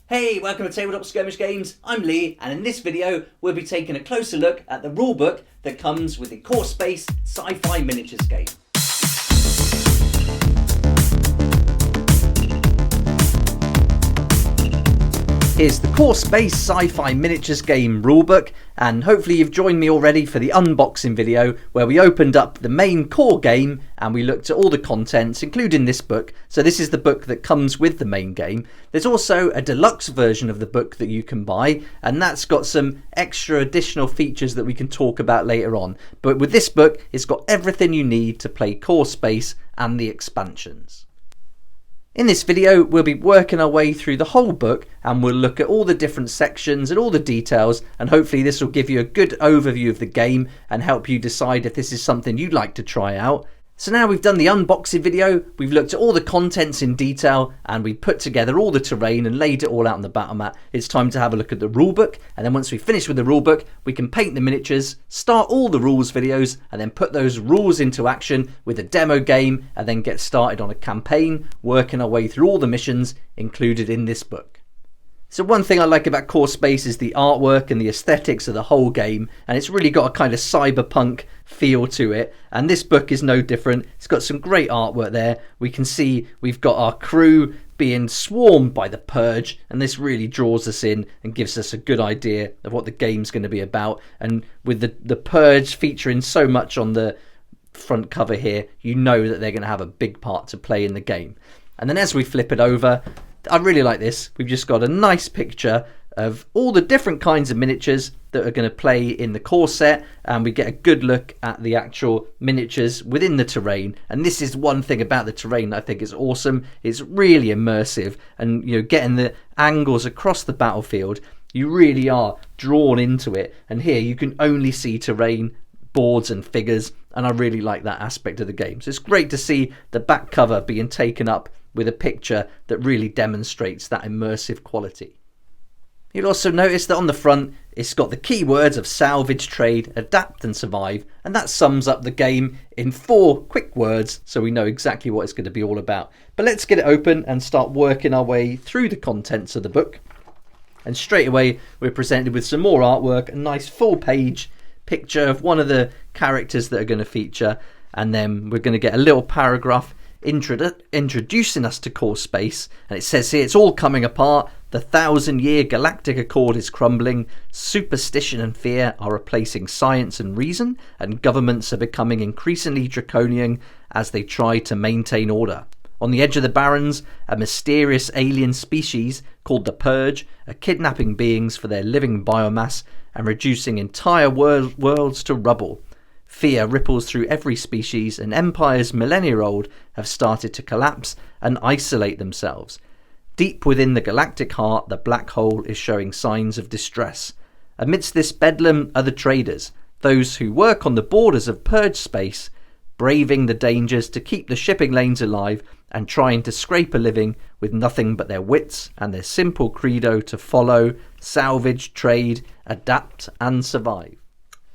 Hey, welcome to Tabletop Skirmish Games. I'm Lee, and in this video we'll be taking a closer look at the rulebook that comes with the Core Space Sci-Fi Miniatures game. Here's the Core Space Sci-Fi Miniatures game rulebook, and hopefully you've joined me already for the unboxing video where we opened up the main core game and we looked at all the contents, including this book. So this is the book that comes with the main game. There's also a deluxe version of the book that you can buy, and that's got some extra additional features that we can talk about later on. But with this book, it's got everything you need to play Core Space and the expansions. In this video, we'll be working our way through the whole book and we'll look at all the different sections and all the details, and hopefully this will give you a good overview of the game and help you decide if this is something you'd like to try out. So now we've done the unboxing video, we've looked at all the contents in detail and we put together all the terrain and laid it all out on the battle mat. It's time to have a look at the rulebook, and then once we finish with the rulebook, we can paint the miniatures, start all the rules videos, and then put those rules into action with a demo game, and then get started on a campaign, working our way through all the missions included in this book. So one thing I like about Core Space is the artwork and the aesthetics of the whole game, and it's really got a kind of cyberpunk feel to it, and this book is no different. It's got some great artwork there. We can see we've got our crew being swarmed by the Purge, and this really draws us in and gives us a good idea of what the game's going to be about. And with the Purge featuring so much on the front cover here, you know that they're going to have a big part to play in the game. And then as we flip it over, I really like this. We've just got a nice picture of all the different kinds of miniatures that are going to play in the core set, and we get a good look at the actual miniatures within the terrain. And this is one thing about the terrain that I think is awesome. It's really immersive, and getting the angles across the battlefield, you really are drawn into it. And here you can only see terrain, boards and figures, and I really like that aspect of the game. So it's great to see the back cover being taken up with a picture that really demonstrates that immersive quality. You'll also notice that on the front it's got the keywords of salvage, trade, adapt and survive, and that sums up the game in 4 quick words, so we know exactly what it's going to be all about. But let's get it open and start working our way through the contents of the book. And straight away we're presented with some more artwork, a nice full page picture of one of the characters that are going to feature, and then we're going to get a little paragraph introducing us to Core Space, and it says here, it's all coming apart, the 1,000-year galactic accord is crumbling, superstition and fear are replacing science and reason, and governments are becoming increasingly draconian as they try to maintain order. On the edge of the Barrens, a mysterious alien species called the Purge are kidnapping beings for their living biomass and reducing entire worlds to rubble. Fear ripples through every species, and empires millennia old have started to collapse and isolate themselves. Deep within the galactic heart, the black hole is showing signs of distress. Amidst this bedlam are the traders, those who work on the borders of Purge space, braving the dangers to keep the shipping lanes alive and trying to scrape a living with nothing but their wits and their simple credo to follow, salvage, trade, adapt and survive.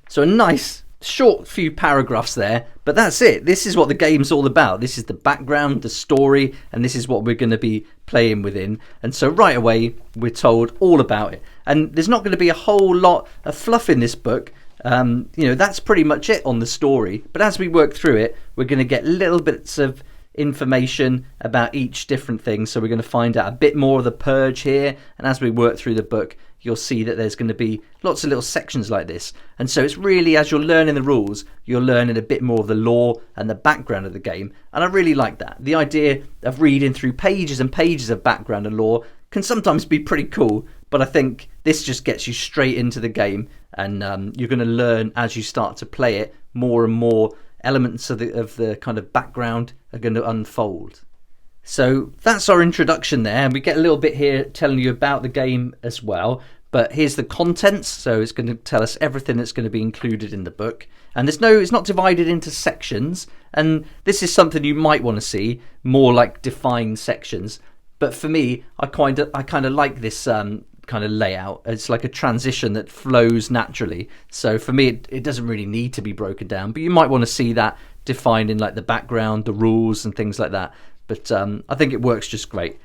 So a nice short few paragraphs there, but that's it. This is what the game's all about. This is the background, the story, and this is what we're going to be playing within. And so right away we're told all about it, and there's not going to be a whole lot of fluff in this book. That's pretty much it on the story, but as we work through it, we're going to get little bits of information about each different thing. So we're going to find out a bit more of the Purge here, and as we work through the book, you'll see that there's going to be lots of little sections like this. And so it's really, as you're learning the rules, you're learning a bit more of the lore and the background of the game, and I really like that. The idea of reading through pages and pages of background and lore can sometimes be pretty cool, but I think this just gets you straight into the game, and you're going to learn as you start to play it. More and more elements of the kind of background are going to unfold. So that's our introduction there, and we get a little bit here telling you about the game as well. But here's the contents, so it's going to tell us everything that's going to be included in the book. And it's not divided into sections, and this is something you might want to see more like defined sections. But for me, I kind of like this kind of layout. It's like a transition that flows naturally. So for me, it doesn't really need to be broken down, but you might want to see that defined in like the background, the rules and things like that. But I think it works just great.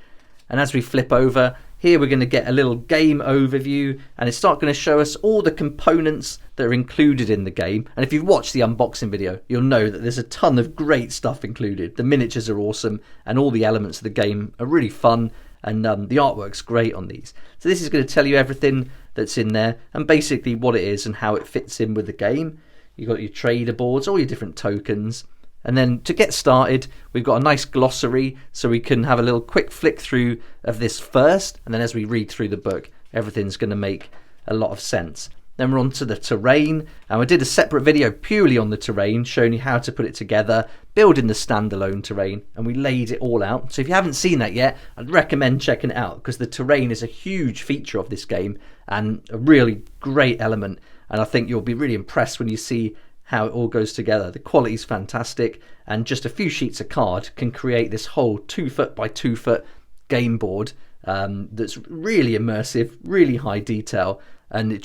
And as we flip over, Here we're going to get a little game overview, and it's going to show us all the components that are included in the game. And if you've watched the unboxing video, you'll know that there's a ton of great stuff included. The miniatures are awesome, and all the elements of the game are really fun, and the artwork's great on these. So this is going to tell you everything that's in there, and basically what it is and how it fits in with the game. You've got your trader boards, all your different tokens. And then to get started, we've got a nice glossary, so we can have a little quick flick through of this first, and then as we read through the book, everything's going to make a lot of sense. Then we're on to the terrain, and we did a separate video purely on the terrain, showing you how to put it together, building the standalone terrain, and we laid it all out. So if you haven't seen that yet, I'd recommend checking it out, because the terrain is a huge feature of this game, and a really great element, and I think you'll be really impressed when you see how it all goes together. The quality is fantastic, and just a few sheets of card can create this whole 2 foot by 2 foot game board that's really immersive, really high detail, and I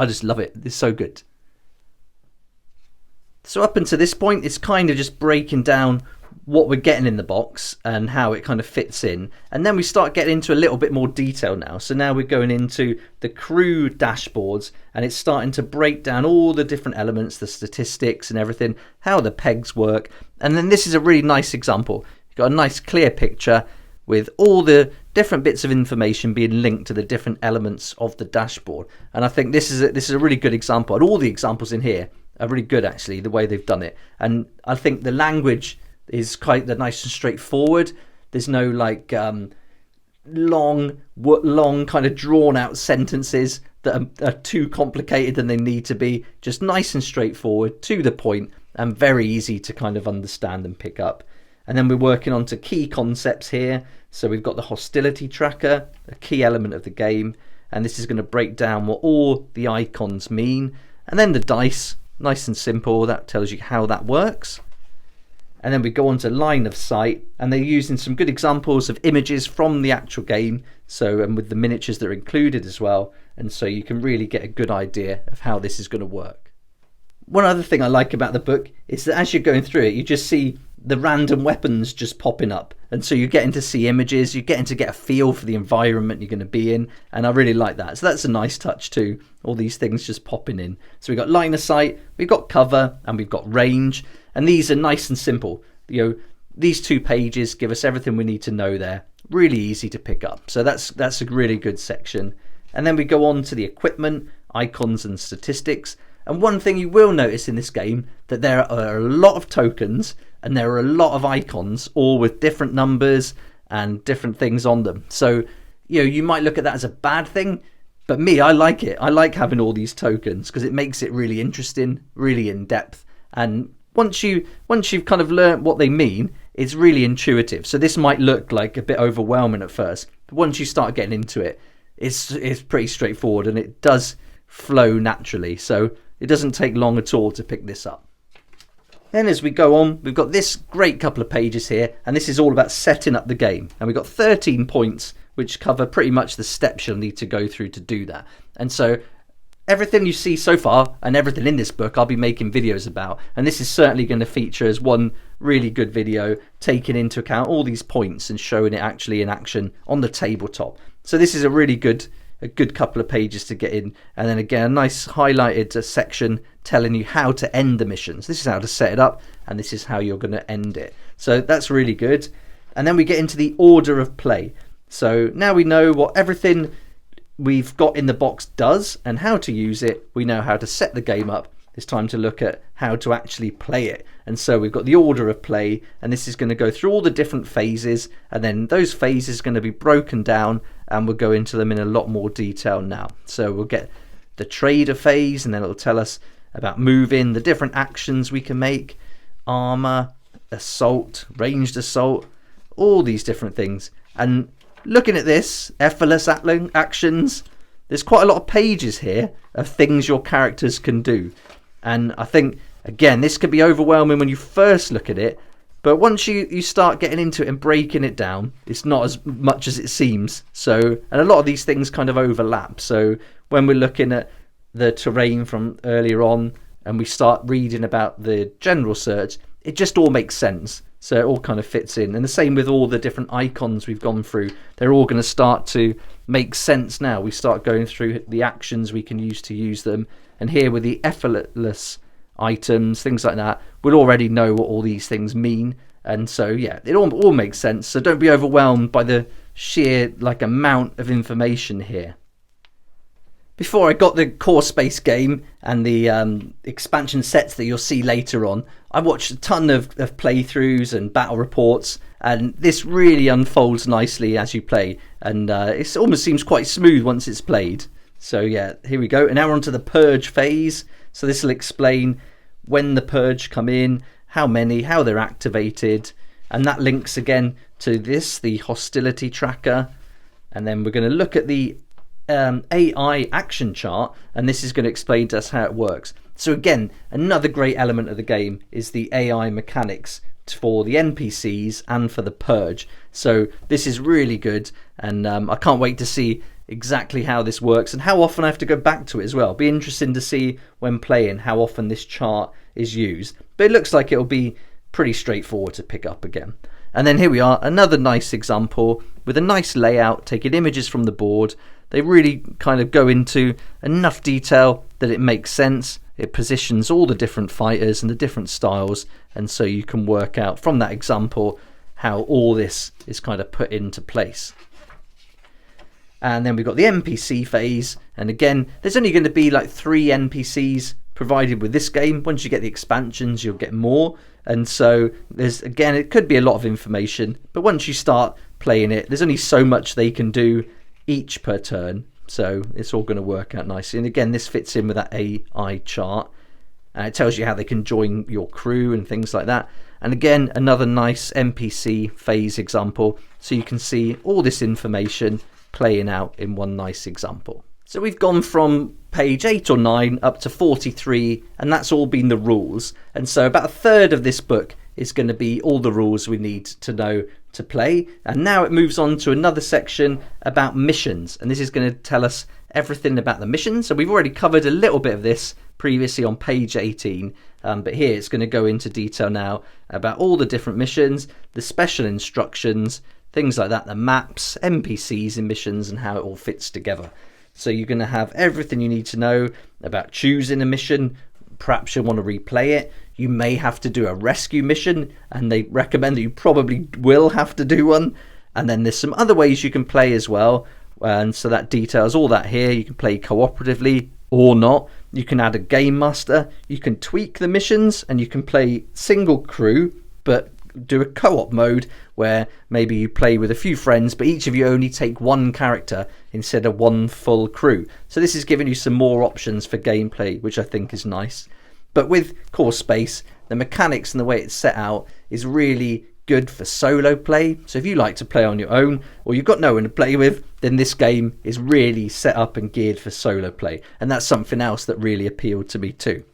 just love it. It's so good. So up until this point, it's kind of just breaking down what we're getting in the box and how it kind of fits in, and then we start getting into a little bit more detail now. So now we're going into the crew dashboards, and it's starting to break down all the different elements, the statistics and everything, how the pegs work. And then this is a really nice example. You've got a nice clear picture with all the different bits of information being linked to the different elements of the dashboard, and I think this is a really good example, and all the examples in here are really good actually, the way they've done it. And I think the language is quite nice and straightforward. There's no like long kind of drawn out sentences that are too complicated than they need to be. Just nice and straightforward, to the point, and very easy to kind of understand and pick up. And then we're working on to key concepts here. So we've got the hostility tracker, a key element of the game, and this is going to break down what all the icons mean. And then the dice, nice and simple, that tells you how that works. And then we go on to line of sight, and they're using some good examples of images from the actual game, so, and with the miniatures that are included as well, and so you can really get a good idea of how this is going to work. One other thing I like about the book is that as you're going through it, you just see the random weapons just popping up, and so you're getting to see images, you're getting to get a feel for the environment you're going to be in, and I really like that. So that's a nice touch too, all these things just popping in. So we've got line of sight, we've got cover, and we've got range, and these are nice and simple. You know, these 2 pages give us everything we need to know there, really easy to pick up. So that's a really good section. And then we go on to the equipment, icons and statistics. And one thing you will notice in this game, that there are a lot of tokens and there are a lot of icons, all with different numbers and different things on them. So, you know, you might look at that as a bad thing, but me, I like it. I like having all these tokens because it makes it really interesting, really in depth. And once you've kind of learned what they mean, it's really intuitive. So this might look like a bit overwhelming at first, but once you start getting into it, it's pretty straightforward, and it does flow naturally. So it doesn't take long at all to pick this up. Then as we go on, we've got this great couple of pages here, and this is all about setting up the game. And we've got 13 points, which cover pretty much the steps you'll need to go through to do that. And so everything you see so far and everything in this book I'll be making videos about, and this is certainly going to feature as one really good video, taking into account all these points and showing it actually in action on the tabletop. So this is a really good couple of pages to get in, and then again a nice highlighted section telling you how to end the missions. This is how to set it up, and this is how you're going to end it. So that's really good. And then we get into the order of play. So now we know what everything we've got in the box does and how to use it. We know how to set the game up. It's time to look at how to actually play it. And so we've got the order of play, and this is going to go through all the different phases, and then those phases are going to be broken down, and we'll go into them in a lot more detail now. So we'll get the trader phase, and then it'll tell us about moving, the different actions we can make, armor, assault, ranged assault, all these different things. And looking at this, effortless actions, there's quite a lot of pages here of things your characters can do. And I think, again, this could be overwhelming when you first look at it, but once you start getting into it and breaking it down, it's not as much as it seems. So, and a lot of these things kind of overlap. So when we're looking at the terrain from earlier on and we start reading about the general search, it just all makes sense. So it all kind of fits in. And the same with all the different icons we've gone through. They're all going to start to makes sense now. We start going through the actions we can use to use them, and here with the effortless items, things like that, we'll already know what all these things mean. And so yeah, it all makes sense. So don't be overwhelmed by the sheer amount of information here. Before I got the Core Space game and the expansion sets that you'll see later on, I watched a ton of playthroughs and battle reports, and this really unfolds nicely as you play, and it almost seems quite smooth once it's played. So yeah, here we go. And now we're on to the Purge Phase. So this will explain when the Purge come in, how many, how they're activated, and that links again to this, the hostility tracker. And then we're going to look at the AI action chart, and this is going to explain to us how it works. So again, another great element of the game is the AI mechanics for the NPCs and for the Purge. So this is really good, and I can't wait to see exactly how this works and how often I have to go back to it as well. Be interesting to see when playing how often this chart is used, but it looks like it'll be pretty straightforward to pick up again. And then here we are, another nice example with a nice layout, taking images from the board. They really kind of go into enough detail that it makes sense. It positions all the different fighters and the different styles, and so you can work out from that example how all this is kind of put into place. And then we've got the NPC phase, and again, there's only going to be 3 NPCs provided with this game. Once you get the expansions, you'll get more, and so there's, again, it could be a lot of information, but once you start playing it, there's only so much they can do each per turn, so it's all going to work out nicely. And again, this fits in with that AI chart, and it tells you how they can join your crew and things like that. And again, another nice NPC phase example, so you can see all this information playing out in one nice example. So we've gone from page 8 or 9 up to 43, and that's all been the rules. And so about a third of this book is going to be all the rules we need to know to play. And now it moves on to another section about missions, and this is going to tell us everything about the missions. So we've already covered a little bit of this previously on page 18, but here it's going to go into detail now about all the different missions, the special instructions, things like that, the maps, NPCs and missions, and how it all fits together. So you're going to have everything you need to know about choosing a mission. Perhaps you'll want to replay it. You may have to do a rescue mission, and they recommend that you probably will have to do one. And then there's some other ways you can play as well, and so that details all that here. You can play cooperatively or not. You can add a game master. You can tweak the missions, and you can play single crew, but do a co-op mode where maybe you play with a few friends, but each of you only take one character instead of one full crew. So this is giving you some more options for gameplay, which I think is nice. But with Core Space, the mechanics and the way it's set out is really good for solo play. So if you like to play on your own, or you've got no one to play with, then this game is really set up and geared for solo play. And that's something else that really appealed to me too.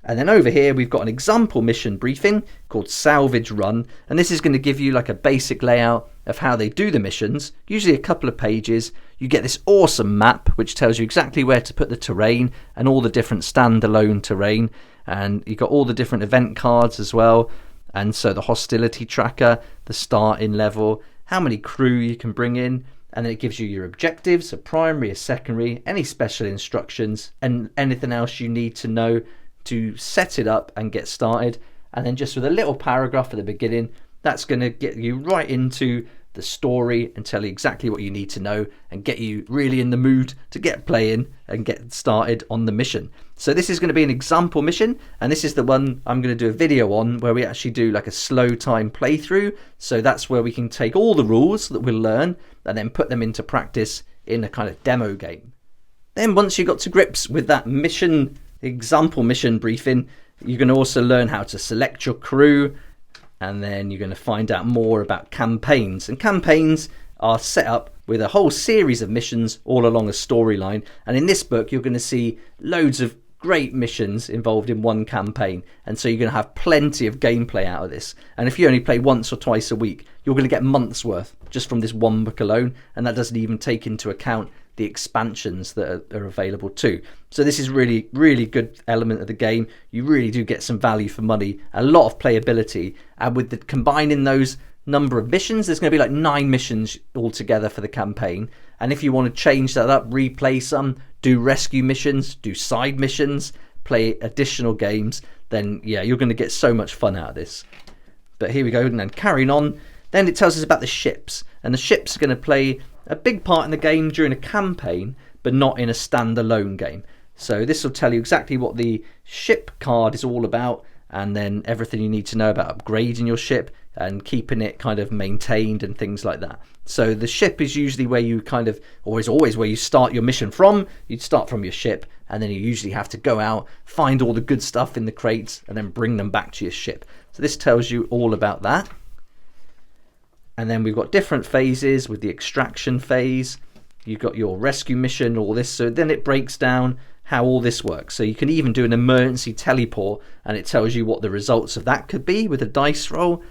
And then over here we've got an example mission briefing called Salvage Run, and this is going to give you a basic layout of how they do the missions, usually a couple of pages. You get this awesome map which tells you exactly where to put the terrain and all the different standalone terrain, and you've got all the different event cards as well, and so the hostility tracker, the starting level, how many crew you can bring in, and then it gives you your objectives, a primary, a secondary, any special instructions, and anything else you need to know to set it up and get started. And then just with a little paragraph at the beginning, that's going to get you right into the story and tell you exactly what you need to know and get you really in the mood to get playing and get started on the mission. So this is going to be an example mission, and this is the one I'm going to do a video on where we actually do a slow time playthrough. So that's where we can take all the rules that we'll learn and then put them into practice in a kind of demo game. Then once you got to grips with that mission, example mission briefing, you're going to also learn how to select your crew, and then you're going to find out more about campaigns. And campaigns are set up with a whole series of missions all along a storyline, and in this book you're going to see loads of great missions involved in one campaign, and so you're going to have plenty of gameplay out of this. And if you only play once or twice a week, you're going to get months worth just from this one book alone, and that doesn't even take into account the expansions that are available too. So this is really good element of the game. You really do get some value for money, a lot of playability, and with the combining those number of missions, there's going to be 9 missions altogether for the campaign, And if you want to change that up, replay some, do rescue missions, do side missions, play additional games, then yeah, you're going to get so much fun out of this. But here we go, and then carrying on, then it tells us about the ships. And the ships are going to play a big part in the game during a campaign, but not in a standalone game. So this will tell you exactly what the ship card is all about, and then everything you need to know about upgrading your ship and keeping it kind of maintained and things like that. So the ship is usually where you kind of, or is always where you start your mission from. You'd start from your ship, and then you usually have to go out, find all the good stuff in the crates, and then bring them back to your ship. So this tells you all about that. And then we've got different phases with the extraction phase. You've got your rescue mission, all this. So then it breaks down how all this works. So you can even do an emergency teleport, and it tells you what the results of that could be with a dice roll.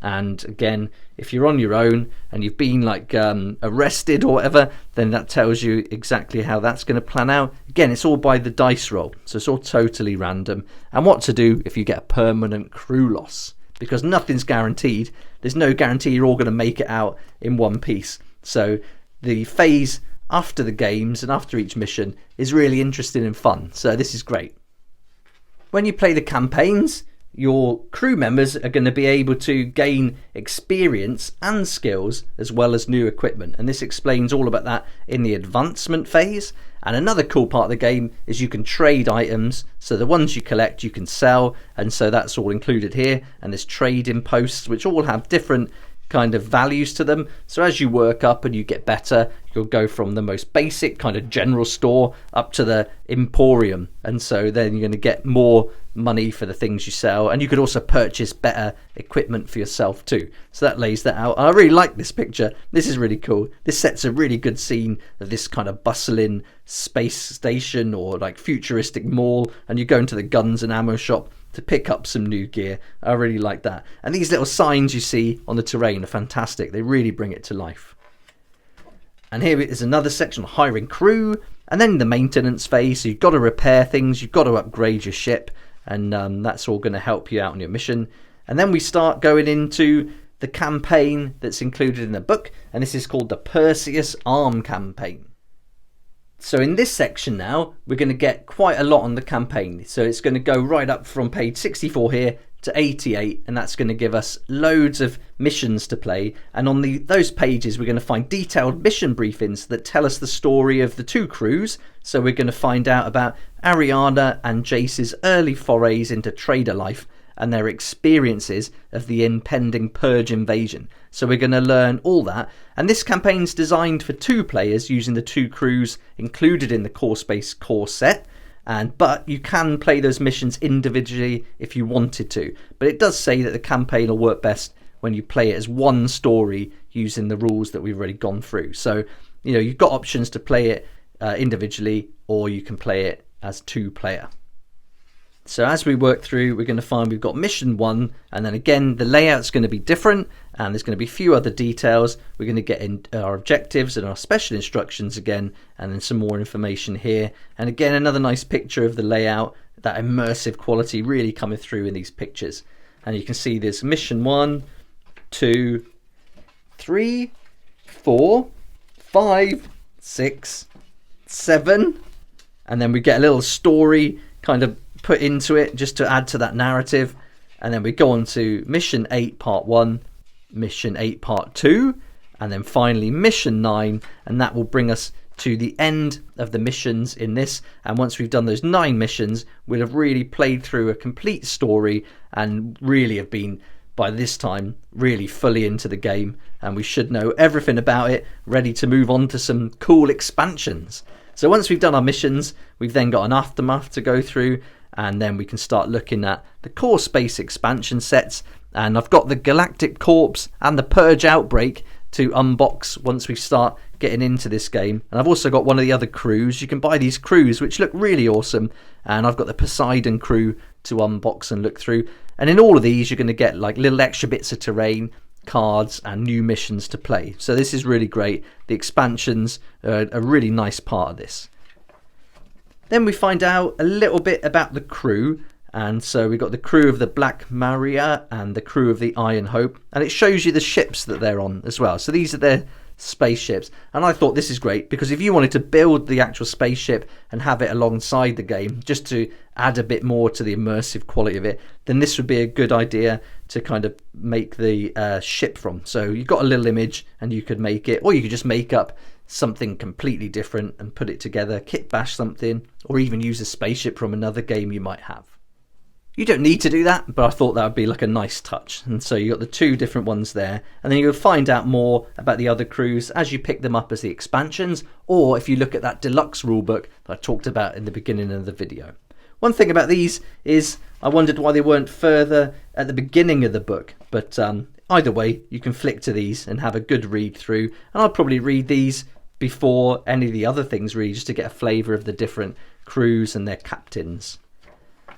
And again, if you're on your own and you've been like arrested or whatever, then that tells you exactly how that's going to plan out. Again, it's all by the dice roll, so it's all totally random. And what to do if you get a permanent crew loss, because nothing's guaranteed. There's no guarantee you're all going to make it out in one piece. So the phase after the games and after each mission is really interesting and fun. So this is great. When you play the campaigns, your crew members are going to be able to gain experience and skills as well as new equipment, and this explains all about that in the advancement phase. And another cool part of the game is you can trade items, so the ones you collect you can sell, and so that's all included here. And there's trading posts which all have different kind of values to them. So as you work up and you get better, you'll go from the most basic kind of general store up to the emporium, and so then you're going to get more money for the things you sell, and you could also purchase better equipment for yourself too. So that lays that out. I really like this picture. This is really cool. This sets a really good scene of this kind of bustling space station or like futuristic mall, and you go into the guns and ammo shop to pick up some new gear. I really like that. And these little signs you see on the terrain are fantastic. They really bring it to life. And here is another section, hiring crew, and then the maintenance phase. So you've got to repair things, you've got to upgrade your ship, and that's all going to help you out on your mission. And then we start going into the campaign that's included in the book, and this is called the Perseus Arm campaign. So in this section now, we're going to get quite a lot on the campaign. So it's going to go right up from page 64 here to 88, and that's going to give us loads of missions to play. And on those pages, we're going to find detailed mission briefings that tell us the story of the two crews. So we're going to find out about Ariana and Jace's early forays into trader life and their experiences of the impending Purge invasion. So we're going to learn all that. And this campaign's designed for 2 players using the 2 crews included in the Core Space core set. But you can play those missions individually if you wanted to. But it does say that the campaign will work best when you play it as one story using the rules that we've already gone through. So, you know, you've got options to play it individually, or you can play it as 2-player. So as we work through, we're going to find we've got mission 1, and then again the layout's going to be different, and there's going to be a few other details. We're going to get in our objectives and our special instructions again, and then some more information here. And again, another nice picture of the layout, that immersive quality really coming through in these pictures. And you can see there's mission 1, 2, 3, 4, 5, 6, 7, and then we get a little story kind of put into it just to add to that narrative. And then we go on to mission 8 part 1, mission 8 part 2, and then finally mission 9, and that will bring us to the end of the missions in this. And once we've done those 9 missions, we'll have really played through a complete story and really have been, by this time, really fully into the game, and we should know everything about it, ready to move on to some cool expansions. So once we've done our missions, we've then got an aftermath to go through, and then we can start looking at the Core Space expansion sets. And I've got the Galactic Corps and the Purge Outbreak to unbox once we start getting into this game. And I've also got one of the other crews. You can buy these crews which look really awesome, and I've got the Poseidon crew to unbox and look through. And in all of these you're going to get like little extra bits of terrain, cards, and new missions to play. So this is really great. The expansions are a really nice part of this. Then we find out a little bit about the crew, and so we've got the crew of the Black Maria and the crew of the Iron Hope, and it shows you the ships that they're on as well. So these are their spaceships. And I thought this is great because if you wanted to build the actual spaceship and have it alongside the game just to add a bit more to the immersive quality of it, then this would be a good idea to kind of make the ship from. So you've got a little image and you could make it, or you could just make up something completely different and put it together, kit bash something, or even use a spaceship from another game you might have. You don't need to do that, but I thought that would be like a nice touch. And so you got the two different ones there, and then you'll find out more about the other crews as you pick them up as the expansions, or if you look at that deluxe rulebook that I talked about in the beginning of the video. One thing about these is I wondered why they weren't further at the beginning of the book, but either way, you can flick to these and have a good read through, and I'll probably read these before any of the other things really, just to get a flavour of the different crews and their captains.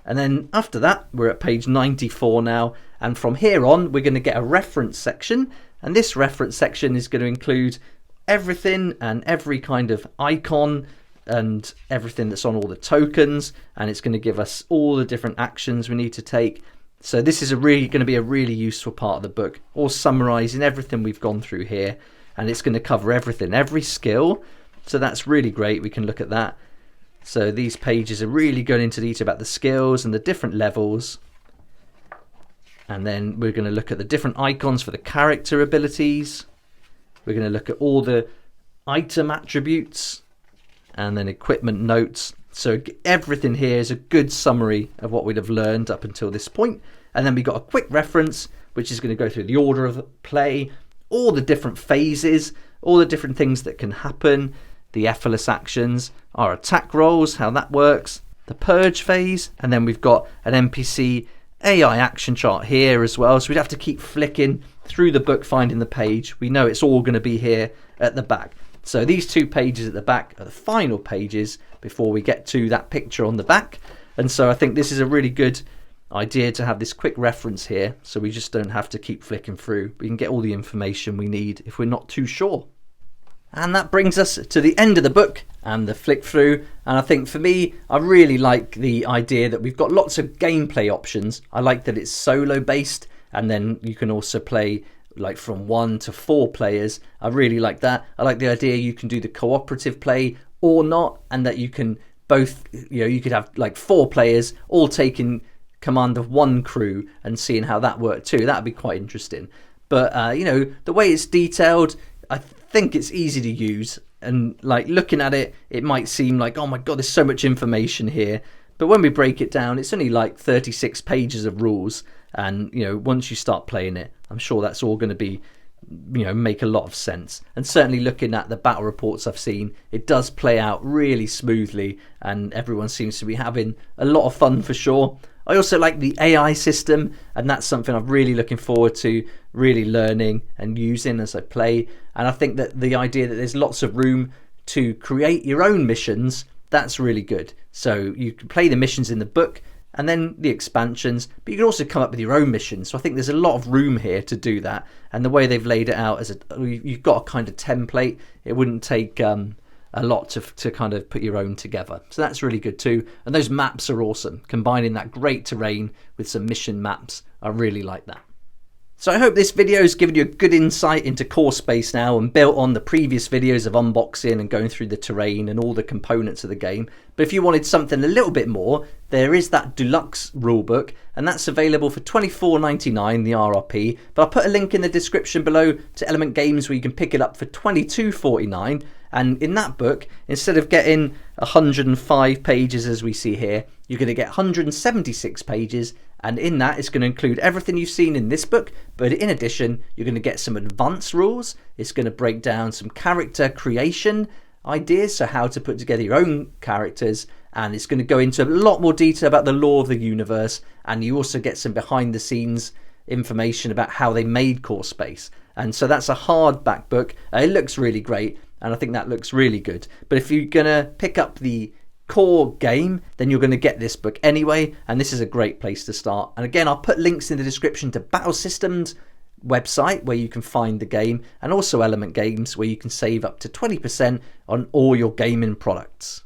And then after that, we're at page 94 now, and from here on we're going to get a reference section, and this reference section is going to include everything and every kind of icon and everything that's on all the tokens, and it's going to give us all the different actions we need to take. So this is going to be a really useful part of the book, all summarising everything we've gone through here, and it's going to cover everything, every skill. So that's really great. We can look at that. So these pages are really going into detail about the skills and the different levels. And then we're going to look at the different icons for the character abilities. We're going to look at all the item attributes and then equipment notes. So everything here is a good summary of what we'd have learned up until this point. And then we got a quick reference, which is going to go through the order of play, all the different phases, all the different things that can happen, the effortless actions, our attack rolls, how that works, the Purge Phase, and then we've got an NPC AI action chart here as well. So we'd have to keep flicking through the book, finding the page. We know it's all going to be here at the back. So these two pages at the back are the final pages before we get to that picture on the back. And so I think this is a really good idea to have this quick reference here, so we just don't have to keep flicking through. We can get all the information we need if we're not too sure. And that brings us to the end of the book and the flick through. And I think for me, I really like the idea that we've got lots of gameplay options. I like that it's solo based, and then you can also play like from 1 to 4 players. I really like that. I like the idea you can do the cooperative play or not, and that you can both, you could have like 4 players all taking command of one crew and seeing how that worked too. That'd be quite interesting. But the way it's detailed, I think it's easy to use, and like looking at it, it might seem like, oh my god, there's so much information here. But when we break it down, it's only like 36 pages of rules, and once you start playing it, I'm sure that's all going to be make a lot of sense. And certainly looking at the battle reports I've seen, it does play out really smoothly, and everyone seems to be having a lot of fun for sure. I also like the AI system, and that's something I'm really looking forward to really learning and using as I play. And I think that the idea that there's lots of room to create your own missions, that's really good. So you can play the missions in the book and then the expansions, but you can also come up with your own missions. So I think there's a lot of room here to do that. And the way they've laid it out as you've got a kind of template, it wouldn't take a lot to kind of put your own together. So that's really good too. And those maps are awesome. Combining that great terrain with some mission maps, I really like that. So I hope this video has given you a good insight into Core Space now, and built on the previous videos of unboxing and going through the terrain and all the components of the game. But if you wanted something a little bit more, there is that deluxe rulebook, and that's available for $24.99, the RRP. But I'll put a link in the description below to Element Games where you can pick it up for $22.49. And in that book, instead of getting 105 pages as we see here, you're going to get 176 pages. And in that, it's going to include everything you've seen in this book. But in addition, you're going to get some advanced rules. It's going to break down some character creation ideas, so how to put together your own characters. And it's going to go into a lot more detail about the lore of the universe. And you also get some behind the scenes information about how they made Core Space. And so that's a hardback book. It looks really great, and I think that looks really good. But if you're going to pick up the core game, then you're going to get this book anyway, and this is a great place to start. And again, I'll put links in the description to Battle Systems website where you can find the game, and also Element Games where you can save up to 20% on all your gaming products.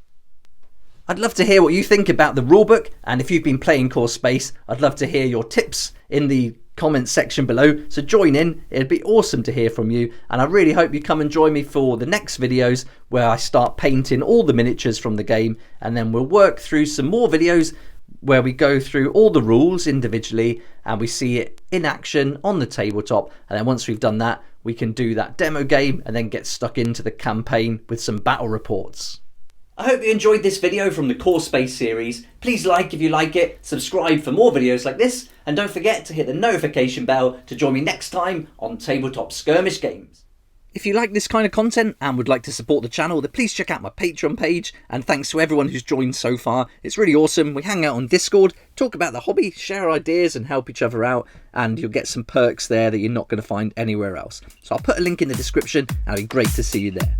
I'd love to hear what you think about the rulebook, and if you've been playing Core Space, I'd love to hear your tips in the comment section below, so join in. It'd be awesome to hear from you, and I really hope you come and join me for the next videos where I start painting all the miniatures from the game, and then we'll work through some more videos where we go through all the rules individually and we see it in action on the tabletop, and then once we've done that we can do that demo game and then get stuck into the campaign with some battle reports. I hope you enjoyed this video from the Core Space series. Please like if you like it, subscribe for more videos like this, and don't forget to hit the notification bell to join me next time on Tabletop Skirmish Games. If you like this kind of content and would like to support the channel, then please check out my Patreon page, and thanks to everyone who's joined so far. It's really awesome. We hang out on Discord, talk about the hobby, share ideas and help each other out, and you'll get some perks there that you're not going to find anywhere else. So I'll put a link in the description and it'd be great to see you there.